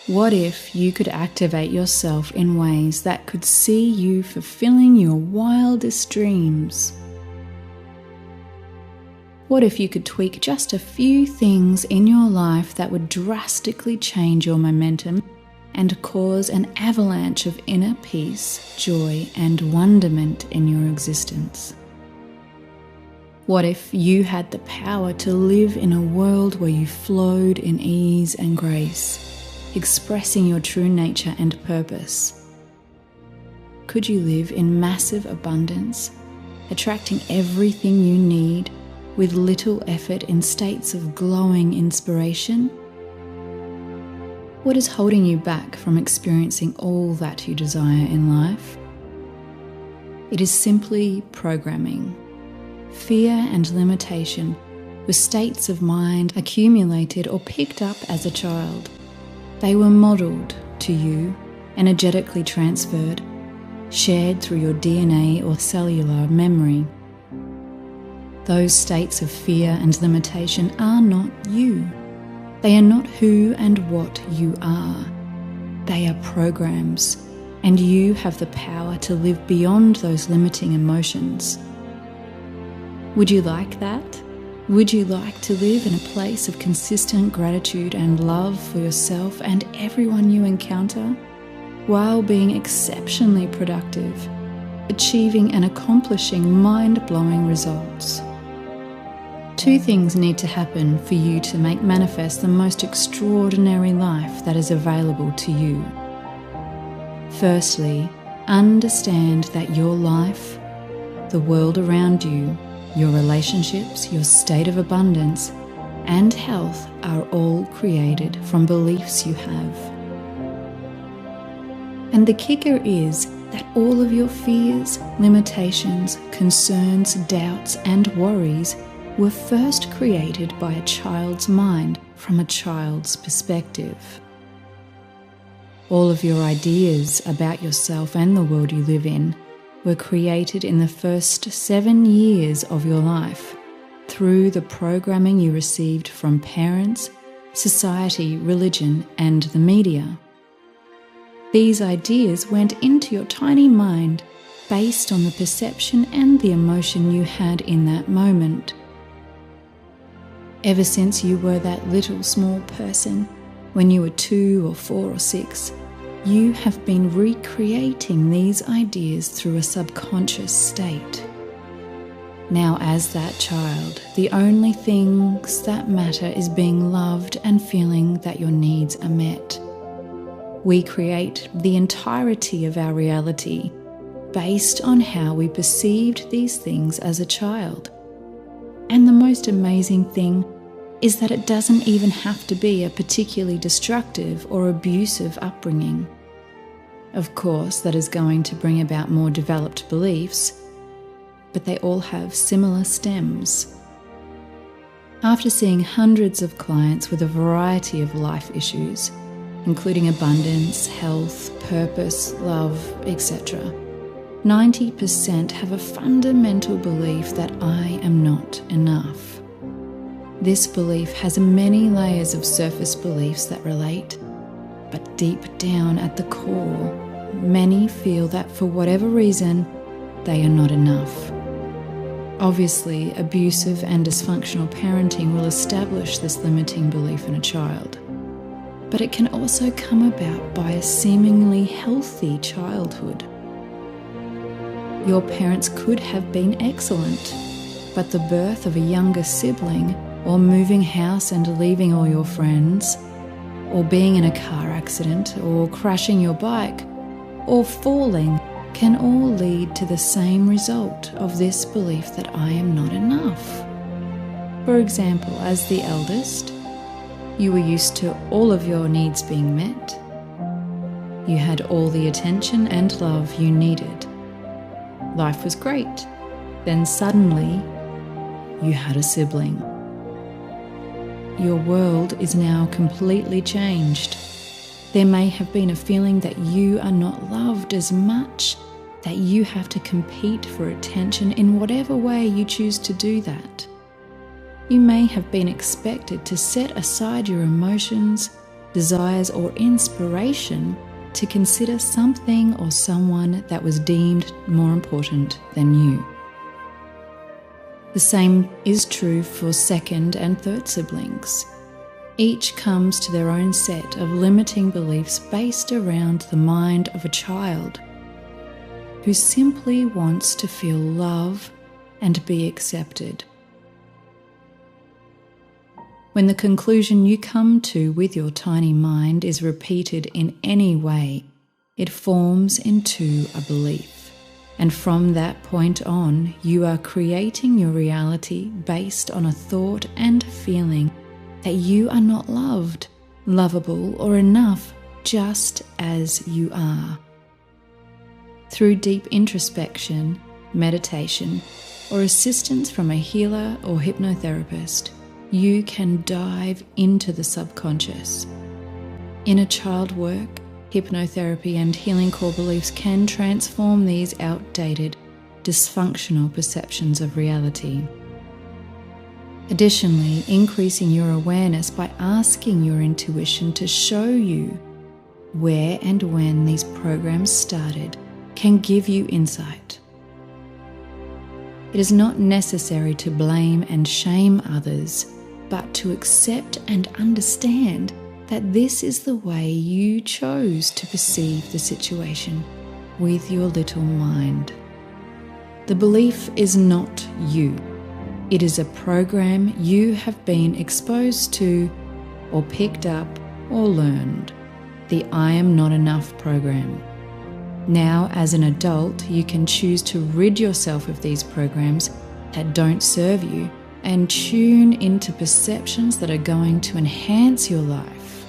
What if you could activate yourself in ways that could see you fulfilling your wildest dreams? What if you could tweak just a few things in your life that would drastically change your momentum and cause an avalanche of inner peace, joy, and wonderment in your existence? What if you had the power to live in a world where you flowed in ease and grace, expressing your true nature and purpose? Could you live in massive abundance, attracting everything you need with little effort in states of glowing inspiration? What is holding you back from experiencing all that you desire in life? It is simply programming. Fear and limitation were states of mind accumulated or picked up as a child. They were modelled to you, energetically transferred, shared through your DNA or cellular memory. Those states of fear and limitation are not you. They are not who and what you are. They are programs, and you have the power to live beyond those limiting emotions. Would you like that? Would you like to live in a place of consistent gratitude and love for yourself and everyone you encounter, while being exceptionally productive, achieving and accomplishing mind-blowing results? Two things need to happen for you to make manifest the most extraordinary life that is available to you. Firstly, understand that your life, the world around you, your relationships, your state of abundance, and health are all created from beliefs you have. And the kicker is that all of your fears, limitations, concerns, doubts, and worries were first created by a child's mind from a child's perspective. All of your ideas about yourself and the world you live in were created in the first 7 years of your life through the programming you received from parents, society, religion, and the media. These ideas went into your tiny mind based on the perception and the emotion you had in that moment. Ever since you were that little small person, when you were 2 or 4 or 6, you have been recreating these ideas through a subconscious state. Now, as that child, the only things that matter is being loved and feeling that your needs are met. We create the entirety of our reality based on how we perceived these things as a child. And the most amazing thing is that it doesn't even have to be a particularly destructive or abusive upbringing. Of course, that is going to bring about more developed beliefs, but they all have similar stems. After seeing hundreds of clients with a variety of life issues, including abundance, health, purpose, love, etc., 90% have a fundamental belief that I am not enough. This belief has many layers of surface beliefs that relate, but deep down at the core, many feel that for whatever reason, they are not enough. Obviously, abusive and dysfunctional parenting will establish this limiting belief in a child, but it can also come about by a seemingly healthy childhood. Your parents could have been excellent, but the birth of a younger sibling, or moving house and leaving all your friends, or being in a car accident, or crashing your bike, or falling, can all lead to the same result of this belief that I am not enough. For example, as the eldest, you were used to all of your needs being met. You had all the attention and love you needed. Life was great. Then suddenly, you had a sibling. Your world is now completely changed. There may have been a feeling that you are not loved as much, that you have to compete for attention in whatever way you choose to do that. You may have been expected to set aside your emotions, desires, or inspiration to consider something or someone that was deemed more important than you. The same is true for second and third siblings. Each comes to their own set of limiting beliefs based around the mind of a child who simply wants to feel love and be accepted. When the conclusion you come to with your tiny mind is repeated in any way, it forms into a belief. And from that point on, you are creating your reality based on a thought and feeling that you are not loved, lovable, or enough just as you are. Through deep introspection, meditation, or assistance from a healer or hypnotherapist, you can dive into the subconscious. Inner child work, hypnotherapy, and healing core beliefs can transform these outdated, dysfunctional perceptions of reality. Additionally, increasing your awareness by asking your intuition to show you where and when these programs started can give you insight. It is not necessary to blame and shame others, but to accept and understand that this is the way you chose to perceive the situation with your little mind. The belief is not you. It is a program you have been exposed to, or picked up, or learned. The I am not enough program. Now, as an adult, you can choose to rid yourself of these programs that don't serve you and tune into perceptions that are going to enhance your life.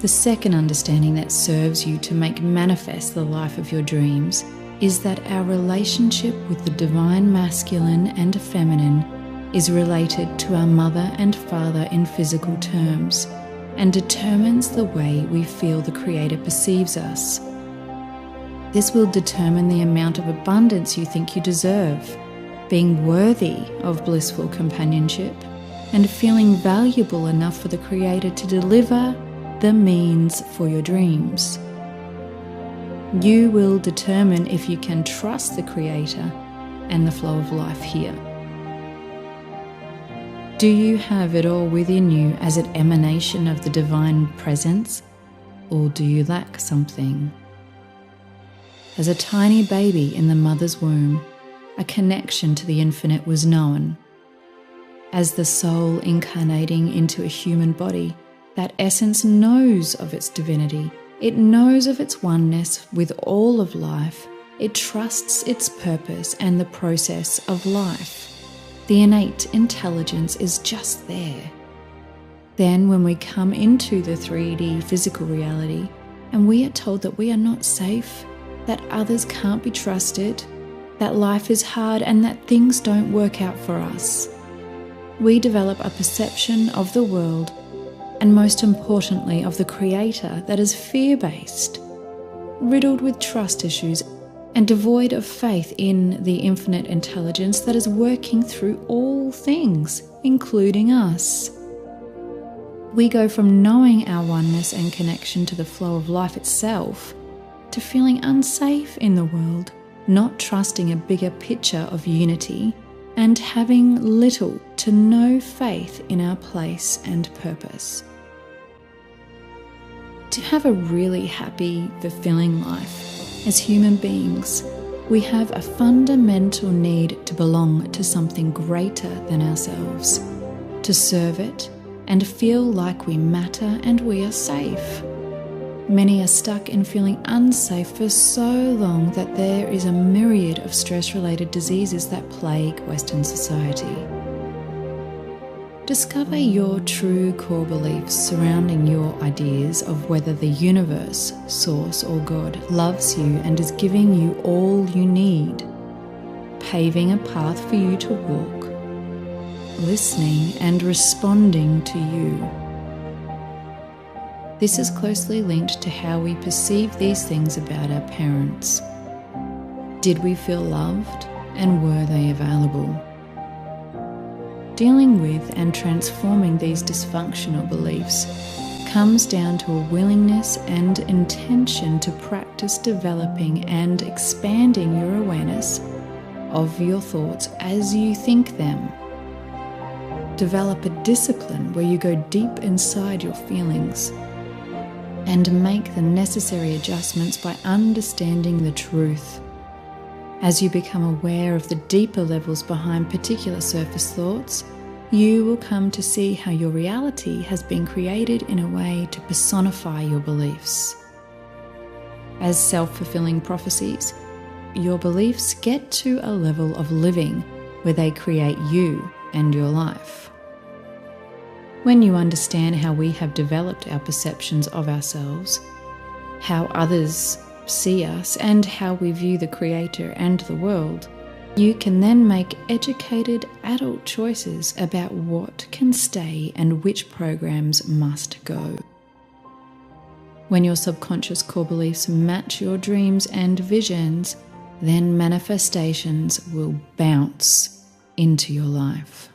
The second understanding that serves you to make manifest the life of your dreams is that our relationship with the divine masculine and feminine is related to our mother and father in physical terms and determines the way we feel the Creator perceives us. This will determine the amount of abundance you think you deserve, being worthy of blissful companionship, and feeling valuable enough for the Creator to deliver the means for your dreams. You will determine if you can trust the Creator and the flow of life here. Do you have it all within you as an emanation of the divine presence, or do you lack something? As a tiny baby in the mother's womb, a connection to the infinite was known. As the soul incarnating into a human body, that essence knows of its divinity. It knows of its oneness with all of life. It trusts its purpose and the process of life. The innate intelligence is just there. Then when we come into the 3D physical reality and we are told that we are not safe, that others can't be trusted, that life is hard and that things don't work out for us, we develop a perception of the world and most importantly of the Creator that is fear-based, riddled with trust issues and devoid of faith in the infinite intelligence that is working through all things, including us. We go from knowing our oneness and connection to the flow of life itself to feeling unsafe in the world, not trusting a bigger picture of unity, and having little to no faith in our place and purpose. To have a really happy, fulfilling life, as human beings, we have a fundamental need to belong to something greater than ourselves, to serve it and feel like we matter and we are safe. Many are stuck in feeling unsafe for so long that there is a myriad of stress-related diseases that plague Western society. Discover your true core beliefs surrounding your ideas of whether the universe, source, or God loves you and is giving you all you need, paving a path for you to walk, listening and responding to you. This is closely linked to how we perceive these things about our parents. Did we feel loved, and were they available? Dealing with and transforming these dysfunctional beliefs comes down to a willingness and intention to practice developing and expanding your awareness of your thoughts as you think them. Develop a discipline where you go deep inside your feelings and make the necessary adjustments by understanding the truth. As you become aware of the deeper levels behind particular surface thoughts, you will come to see how your reality has been created in a way to personify your beliefs. As self-fulfilling prophecies, your beliefs get to a level of living where they create you and your life. When you understand how we have developed our perceptions of ourselves, how others see us, and how we view the Creator and the world, you can then make educated adult choices about what can stay and which programs must go. When your subconscious core beliefs match your dreams and visions, then manifestations will bounce into your life.